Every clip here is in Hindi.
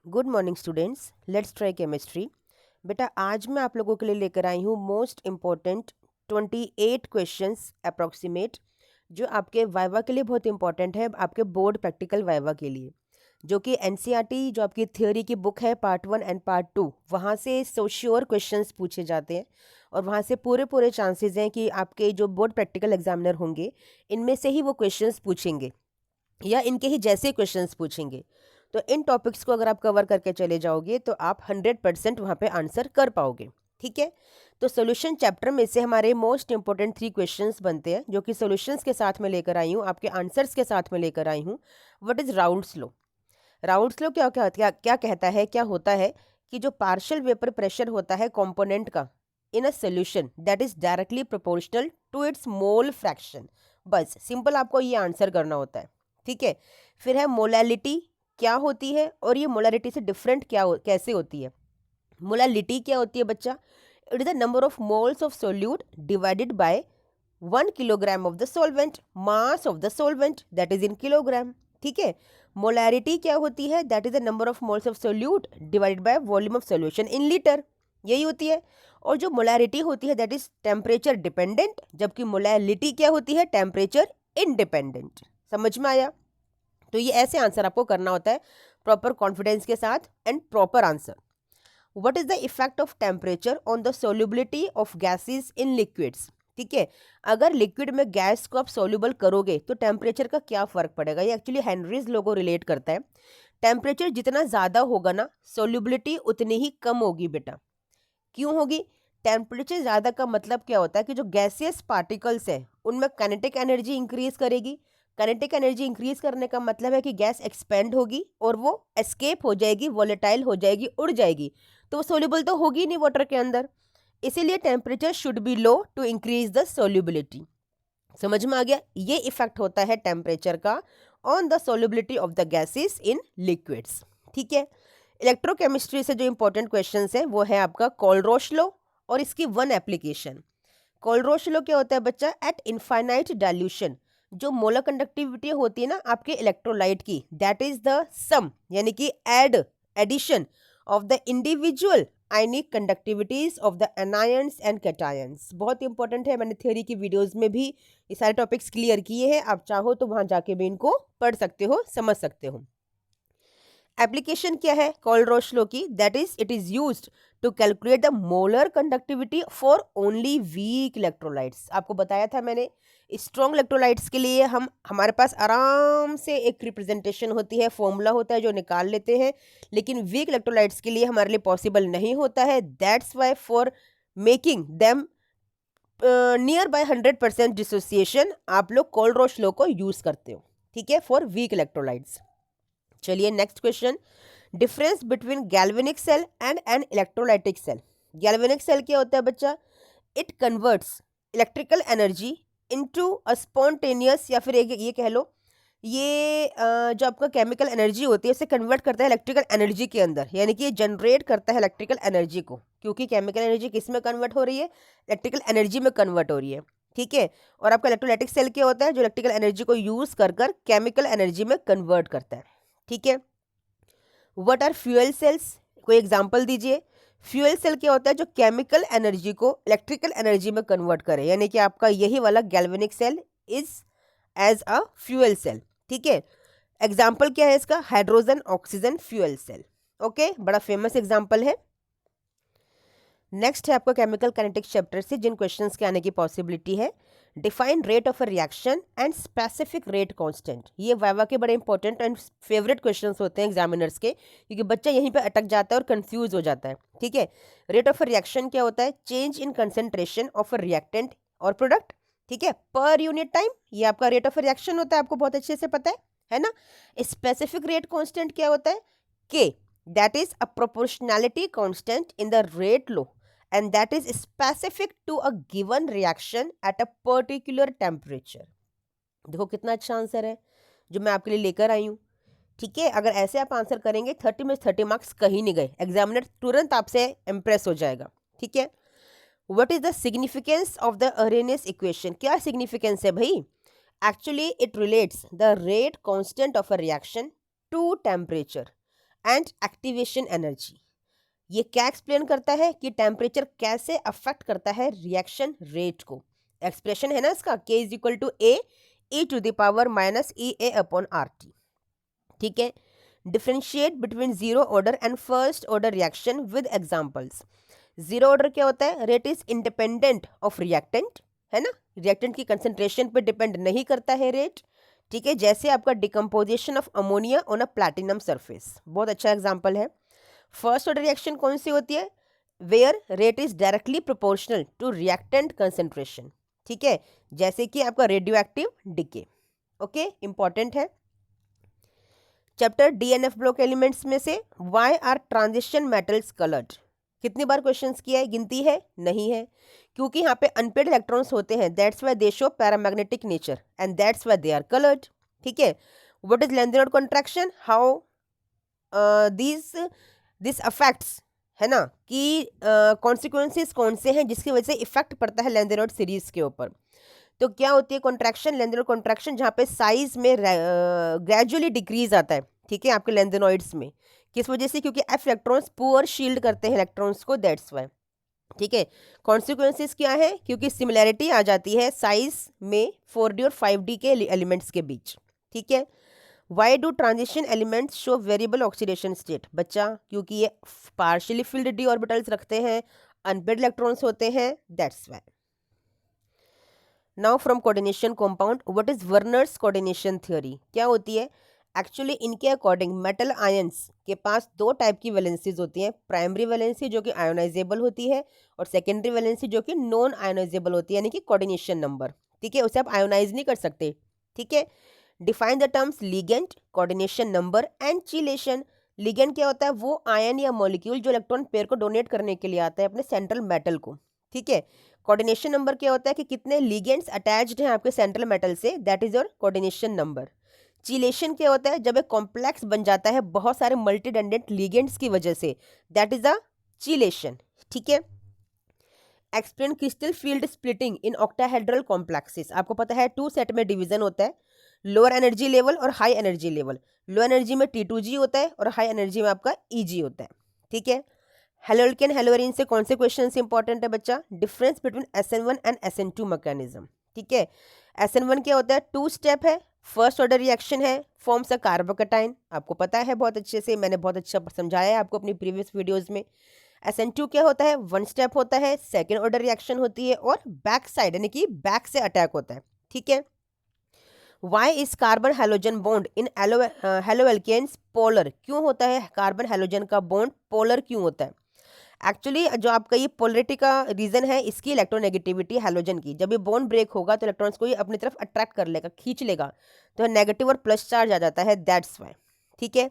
Good morning students, let's try chemistry. बेटा आज मैं आप लोगों के लिए लेकर आई हूँ मोस्ट इम्पॉर्टेंट 28 क्वेश्चंस अप्रॉक्सीमेट, जो आपके वाइवा के लिए बहुत इंपॉर्टेंट है, आपके बोर्ड प्रैक्टिकल वाइवा के लिए। जो कि एनसीईआरटी जो आपकी थ्योरी की बुक है पार्ट 1 एंड पार्ट 2, वहाँ से सो श्योर क्वेश्चंस पूछे जाते हैं और वहाँ से पूरे पूरे चांसेस हैं कि आपके जो बोर्ड प्रैक्टिकल एग्जामिनर होंगे इनमें से ही वो क्वेश्चंस पूछेंगे या इनके ही जैसे क्वेश्चंस पूछेंगे। तो इन टॉपिक्स को अगर आप कवर करके चले जाओगे तो आप 100% वहाँ पे आंसर कर पाओगे। ठीक है, तो सॉल्यूशन चैप्टर में से हमारे मोस्ट इंपॉर्टेंट 3 क्वेश्चंस बनते हैं, जो कि सॉल्यूशंस के साथ में लेकर आई हूँ, आपके आंसर्स के साथ में लेकर आई हूँ। What is rounds law? Rounds law क्या क्या क्या क्या कहता है, क्या होता है कि जो पार्शियल वेपर प्रेशर होता है कंपोनेंट का in a solution that is directly proportional to its mole fraction. बस सिंपल आपको ये आंसर करना होता है। ठीक है, फिर है मोलैलिटी क्या होती है और ये मोलैलिटी से डिफरेंट कैसे होती है। मोलैलिटी क्या होती है बच्चा? It is the number of moles of solute divided by 1 kilogram of the solvent, mass of the solvent that is in kilogram. ठीक है, मोलैरिटी क्या होती है? That is the number of moles of solute divided by volume of solution in litre, यही होती है। और जो मोलैरिटी होती है दैट इज टेम्परेचर डिपेंडेंट, जबकि मोलैलिटी क्या होती है? Temperature independent. समझ में आया? तो ये ऐसे आंसर आपको करना होता है प्रॉपर कॉन्फिडेंस के साथ and proper answer. What is the effect of temperature on the solubility of gases in liquids? ठीक है, अगर लिक्विड में गैस को आप सोल्यूबल करोगे तो टेम्परेचर का क्या फर्क पड़ेगा? ये एक्चुअली हेनरीज लॉ को रिलेट करता है। टेम्परेचर जितना ज़्यादा होगा ना, सोल्यूबिलिटी उतनी ही कम होगी बेटा। क्यों होगी? टेम्परेचर ज़्यादा का मतलब क्या होता है कि जो गैसियस पार्टिकल्स है उनमें काइनेटिक एनर्जी इंक्रीज करेगी। काइनेटिक एनर्जी इंक्रीज करने का मतलब है कि गैस एक्सपेंड होगी और वो एस्केप हो जाएगी, वॉलेटाइल हो जाएगी, उड़ जाएगी, तो वो सोल्यूबल तो होगी नहीं वाटर के अंदर। इसीलिए temperature should be low to increase the solubility. समझ में आ गया? ये इफेक्ट होता है टेम्परेचर का on the solubility of the gases in liquids. ठीक है, इलेक्ट्रोकेमिस्ट्री से जो इंपॉर्टेंट क्वेश्चन है वो है आपका कोलरोश लॉ और इसकी वन एप्लीकेशन। कोलरोश लॉ क्या होता है बच्चा? एट इनफाइनाइट डाइल्यूशन जो मोलर कंडक्टिविटी होती है ना आपके इलेक्ट्रोलाइट की, दैट इज द सम, यानी कि addition of the individual ionic conductivities of the anions and cations. बहुत इंपॉर्टेंट है, मैंने थ्योरी की वीडियोस में भी ये सारे टॉपिक्स क्लियर किए हैं, आप चाहो तो वहां जाके भी इनको पढ़ सकते हो, समझ सकते हो। एप्लीकेशन क्या है कोलरोश लॉ की? That is it is used to calculate the molar conductivity for only weak electrolytes. आपको बताया था मैंने, स्ट्रॉन्ग इलेक्ट्रोलाइट्स के लिए हमारे पास आराम से एक रिप्रेजेंटेशन होती है, फॉर्मूला होता है जो निकाल लेते हैं, लेकिन वीक इलेक्ट्रोलाइट्स के लिए हमारे लिए पॉसिबल नहीं होता है। That's why for making them near by 100% dissociation आप लोग कोलरोश लॉ को यूज करते हो। ठीक है, फॉर वीक इलेक्ट्रोलाइट्स। चलिए next question, difference between galvanic cell and an electrolytic cell. Galvanic cell क्या होता है बच्चा? It converts electrical energy into a spontaneous, या फिर ये कह लो ये जो आपका केमिकल एनर्जी होती है उसे कन्वर्ट करता है इलेक्ट्रिकल एनर्जी के अंदर, यानी कि ये जनरेट करता है इलेक्ट्रिकल एनर्जी को, क्योंकि केमिकल एनर्जी किस में कन्वर्ट हो रही है? इलेक्ट्रिकल एनर्जी में कन्वर्ट हो रही है। ठीक है, और आपका इलेक्ट्रोलाइटिक सेल क्या होता है? जो इलेक्ट्रिकल एनर्जी को यूज कर केमिकल एनर्जी में कन्वर्ट करता है। ठीक है, व्हाट आर फ्यूल सेल्स? कोई एग्जांपल दीजिए। फ्यूल सेल क्या होता है? जो केमिकल एनर्जी को इलेक्ट्रिकल एनर्जी में कन्वर्ट करे, यानी कि आपका यही वाला galvanic cell is as a fuel cell. ठीक है, एग्जाम्पल क्या है इसका? Hydrogen oxygen fuel cell. Okay, बड़ा फेमस एग्जाम्पल है। नेक्स्ट है आपका केमिकल काइनेटिक्स चैप्टर से जिन क्वेश्चंस के आने की पॉसिबिलिटी है। Define rate of a reaction and specific rate constant. ये वाइवा के बड़े इंपॉर्टेंट एंड फेवरेट क्वेश्चंस होते हैं एग्जामिनर्स के, क्योंकि बच्चा यहीं पे अटक जाता है और कंफ्यूज हो जाता है। ठीक है, रेट ऑफ अ रिएक्शन क्या होता है? Change in concentration of a reactant और प्रोडक्ट। ठीक है, पर यूनिट टाइम, ये आपका रेट ऑफ रिएक्शन होता है, आपको बहुत अच्छे से पता है ना। स्पेसिफिक रेट कांस्टेंट क्या होता है? के, that is a proportionality constant in the rate law and that is specific to a given reaction at a particular temperature। देखो कितना अच्छा आंसर है जो मैं आपके लिए लेकर आई हूँ। ठीक है, अगर ऐसे आप आंसर करेंगे 30 में 30 मार्क्स कहीं नहीं गए, एग्जामिनर तुरंत आपसे इम्प्रेस हो जाएगा। ठीक है, what is the significance of the Arrhenius equation? क्या सिग्निफिकेंस है भाई? Actually it relates the rate constant of a reaction to temperature and activation energy. ये क्या एक्सप्लेन करता है कि टेम्परेचर कैसे अफेक्ट करता है रिएक्शन रेट को। एक्सप्रेशन है ना इसका, K is equal to A E to the power minus E A upon R T. ठीक है, differentiate between zero order and first order reaction with examples. Zero order क्या होता है? Rate is independent of reactant, है ना, रिएक्टेंट की कंसेंट्रेशन पे डिपेंड नहीं करता है रेट। ठीक है, जैसे आपका decomposition of ammonia on a platinum surface, बहुत अच्छा एग्जांपल है। फर्स्ट ऑर्डर रिएक्शन कौन सी होती है? Where rate is directly proportional to reactant concentration. ठीक है, जैसे कि आपका radioactive decay. Okay, important है। चैप्टर डीएनएफ ब्लॉक एलिमेंट्स में से why are transition metals coloured, कितनी बार क्वेश्चंस किया है? गिनती है? नहीं है, क्योंकि यहाँ पे अनपेड इलेक्ट्रॉन्स होते हैं, that's why they show paramagnetic nature and that's why they are coloured. ठीक है, what is lanthanoid contraction, how this affects, है ना, कि कॉन्सिक्वेंसेस कौन से हैं जिसकी वजह से इफेक्ट पड़ता है लेंथेनोड सीरीज के ऊपर। तो क्या होती है कॉन्ट्रैक्शन? लेंथेनोड कॉन्ट्रैक्शन, जहाँ पे साइज में ग्रेजुअली डिक्रीज आता है। ठीक है, आपके लेंथेनॉइड्स में, किस वजह से? क्योंकि एफ इलेक्ट्रॉन्स पुअर शील्ड करते हैं इलेक्ट्रॉन्स को, दैट्स वाई। ठीक है, कॉन्सिक्वेंसेस क्या है? क्योंकि सिमिलैरिटी आ जाती है साइज में 4D और 5D के एलिमेंट्स के बीच। ठीक है, why do transition elements show variable oxidation state? बच्चा, क्योंकि ये पार्शियली फिल्ड डी ऑर्बिटल्स रखते हैं, अनपेड इलेक्ट्रॉन्स होते हैं, that's Y. Now from coordination compound, what is Werner's coordination theory? क्या होती है? एक्चुअली इनके अकॉर्डिंग मेटल आयंस के पास दो टाइप की वैलेंसीज होती हैं, प्राइमरी वैलेंसी जो कि आयोनाइजेबल होती है और सेकेंडरी वैलेंसी जो कि नॉन आयोनाइजेबल होती है, यानी कि कोऑर्डिनेशन नंबर। ठीक है, उसे आप आयोनाइज नहीं कर सकते। ठीक है, define the terms ligand, coordination number and chelation. Ligand क्या होता है? वो आयन या मॉलिक्यूल जो इलेक्ट्रॉन पेयर को डोनेट करने के लिए आता है अपने सेंट्रल मेटल को। ठीक है, कोऑर्डिनेशन नंबर क्या होता है कि कितने लिगेंड्स अटैच्ड हैं आपके सेंट्रल मेटल से, that is your coordination number. Chelation क्या होता है? जब एक कॉम्प्लेक्स बन जाता है बहुत सारे मल्टीडेंडेंट लिगेंड्स की वजह से, दैट इज द चीलेशन। ठीक है, explain crystal field splitting in octahedral complexes. आपको पता है 2 सेट में डिवीजन होता है, लोअर एनर्जी लेवल और high energy level. Low energy में T2G होता है और हाई एनर्जी में आपका EG होता है। ठीक है, हेलोल्केन हेलोरिन से कौन से क्वेश्चन इंपॉर्टेंट है बच्चा? Difference between SN1 and SN2 mechanism. ठीक है, SN1 क्या होता है? 2 स्टेप है, फर्स्ट ऑर्डर रिएक्शन है, फॉर्म्स अ कार्बोकेटाइन, आपको पता है बहुत अच्छे से, मैंने बहुत अच्छा समझाया है आपको अपनी प्रीवियस वीडियोस में। SN2 क्या होता है? 1 स्टेप होता है, सेकेंड ऑर्डर रिएक्शन होती है और बैक साइड यानी कि बैक से अटैक होता है। ठीक है, why is carbon halogen bond in haloalkanes polar? क्यों होता है कार्बन हेलोजन का बॉन्ड पोलर क्यों होता है? एक्चुअली जो आपका ये पोलरिटी का रीजन है, इसकी इलेक्ट्रोनेगेटिविटी हैलोजन की, जब ये बॉन्ड ब्रेक होगा तो इलेक्ट्रॉन्स को ये अपनी तरफ अट्रैक्ट कर लेगा, खींच लेगा, तो नेगेटिव और प्लस चार्ज आ जाता है, दैट्स वाई। ठीक है,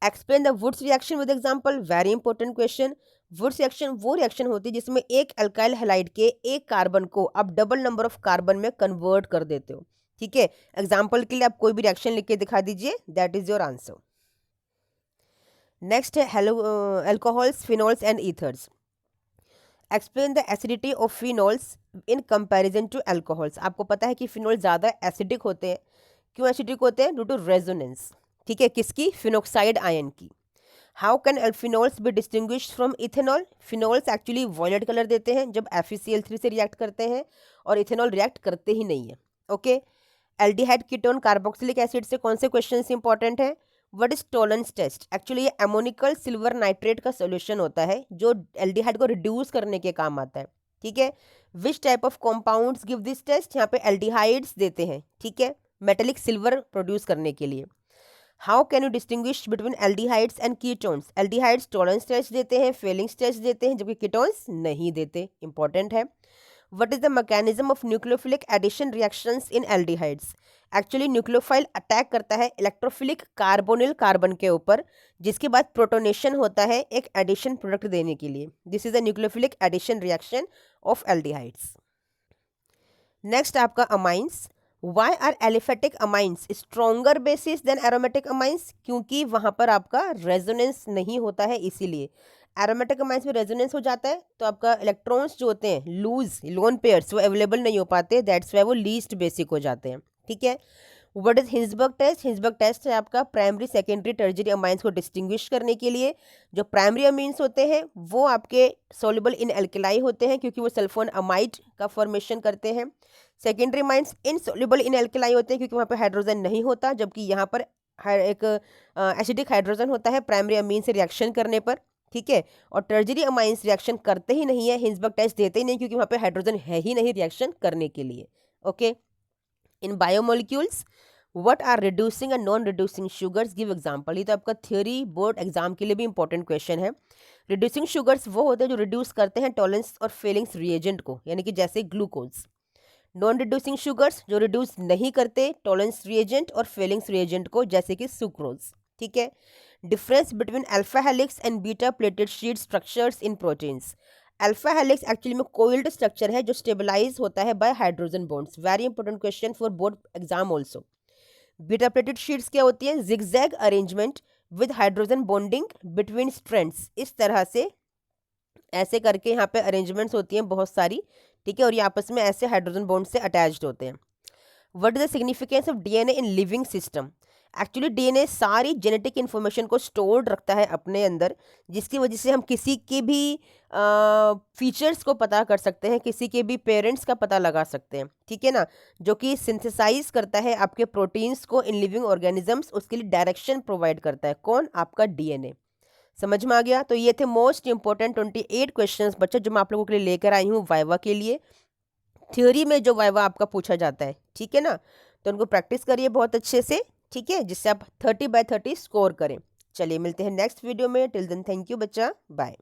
explain the Wurtz reaction with example, very important question. Wurtz reaction वो रिएक्शन होती है जिसमें एक अल्काइल हैलाइड के एक कार्बन को आप डबल नंबर ऑफ कार्बन में कन्वर्ट कर देते हो। ठीक है, एग्जाम्पल के लिए आप कोई भी रिएक्शन लिख के दिखा दीजिए, that is your answer. Next है alcohols, phenols and ethers. Explain the acidity of phenols in comparison to alcohols. आपको पता है कि फिनॉल ज़्यादा एसिडिक होते हैं, क्यों एसिडिक होते हैं? Due to resonance. ठीक है, किसकी? फिनॉक्साइड आयन की। How can phenols be distinguish from ethanol? Phenols actually violet colour देते हैं जब FeCl3 से रिएक्ट करते हैं, और इथेनॉल रिएक्ट करते ही नहीं है। Okay, aldehyde ketone carboxylic acid से कौन से क्वेश्चन इंपॉर्टेंट है? What is Tollens test? Actually ये एमोनिकल सिल्वर नाइट्रेट का सोल्यूशन होता है जो एल्डिहाइड को रिड्यूस करने के काम आता है। ठीक है, which type of compounds give this test? यहाँ पे एल्डिहाइड्स देते हैं। ठीक है, मेटेलिक सिल्वर प्रोड्यूस करने के लिए। How can you distinguish between aldehydes and ketones? Aldehydes Tollens test देते हैं, फेलिंग्स टेस्ट देते हैं, जबकि कीटोन्स नहीं देते, इंपॉर्टेंट है। What is the mechanism of nucleophilic addition reactions in aldehydes? Actually nucleophile attack करता है इलेक्ट्रोफिलिक कार्बोनिल कार्बन के ऊपर, जिसके बाद प्रोटोनेशन होता है एक एडिशन प्रोडक्ट देने के लिए। This is a nucleophilic addition reaction of aldehydes. Next आपका amines. Why are aliphatic amines stronger bases than aromatic amines? क्योंकि वहां पर आपका रेजोनेंस नहीं होता है, इसीलिए एरोमेटिक अमाइंस में रेजोनेंस हो जाता है तो आपका इलेक्ट्रॉन्स जो होते हैं लूज लोन पेयर्स वो अवेलेबल नहीं हो पाते, दैट्स वाई वो लीस्ट बेसिक हो जाते हैं। ठीक है, what is Hinsberg test? Hinsberg test है आपका प्राइमरी सेकेंडरी टर्जरी अमाइंस को डिस्टिंग्विश करने के लिए। जो प्राइमरी अमीन्स होते हैं वो आपके सोल्युबल इन एल्केलाई होते हैं क्योंकि वो सल्फोन अमाइड का फॉर्मेशन करते हैं। सेकेंडरी अमाइंस इनसोल्युबल इन एल्केलाई होते हैं क्योंकि वहाँ पे हाइड्रोजन नहीं होता, जबकि यहाँ पर एक एसिडिक हाइड्रोजन होता है प्राइमरी अमीन से रिएक्शन करने पर। ठीक है, और टर्जरी अमाइंस रिएक्शन करते ही नहीं है, हिंसबर्ग टेस्ट देते ही नहीं क्योंकि वहाँ पे हाइड्रोजन है ही नहीं रिएक्शन करने के लिए। Okay, in biomolecules what are reducing and non reducing sugars, give example. ये तो आपका थ्योरी बोर्ड एग्जाम के लिए भी इंपॉर्टेंट क्वेश्चन है। रिड्यूसिंग शुगर्स वो होते हैं जो रिड्यूस करते हैं टॉलेंस और फेलिंग्स रिएजेंट को, यानी कि जैसे ग्लूकोज। नॉन रिड्यूसिंग शुगर्स जो रिड्यूस नहीं करते टॉलेंस रिएजेंट और फेलिंग्स रिएजेंट को, जैसे कि सुक्रोज। ठीक है, difference between alpha helix and beta pleated sheet structures in proteins. Alpha helix actually में कोइल्ड स्ट्रक्चर है जो स्टेबलाइज होता है bye hydrogen bonds. Very important question for board exam also. Beta pleated sheets क्या होती है? Zigzag arrangement with hydrogen bonding between strands. इस तरह से ऐसे करके यहाँ पे अरेंजमेंट्स होती हैं बहुत सारी। ठीक है, और ये आपस में ऐसे हाइड्रोजन बॉन्ड से अटैच्ड होते हैं। What is the significance of DNA in living system? Actually DNA सारी जेनेटिक इन्फॉर्मेशन को स्टोर्ड रखता है अपने अंदर, जिसकी वजह से हम किसी के भी फीचर्स को पता कर सकते हैं, किसी के भी पेरेंट्स का पता लगा सकते हैं। ठीक है ना, जो कि सिंथेसाइज करता है आपके प्रोटीन्स को इन लिविंग ऑर्गेनिजम्स, उसके लिए डायरेक्शन प्रोवाइड करता है कौन? आपका डीएनए। समझ में आ गया? तो ये थे मोस्ट इंपॉर्टेंट 28 क्वेश्चंस बच्चों जो मैं आप लोगों के लिए लेकर आई हूँ वाइवा के लिए। थ्योरी में जो वाइवा आपका पूछा जाता है, ठीक है ना, तो उनको प्रैक्टिस करिए बहुत अच्छे से। ठीक है, जिससे आप 30/30 स्कोर करें। चलिए मिलते हैं नेक्स्ट वीडियो में। टिल देन थैंक यू बच्चा, बाय।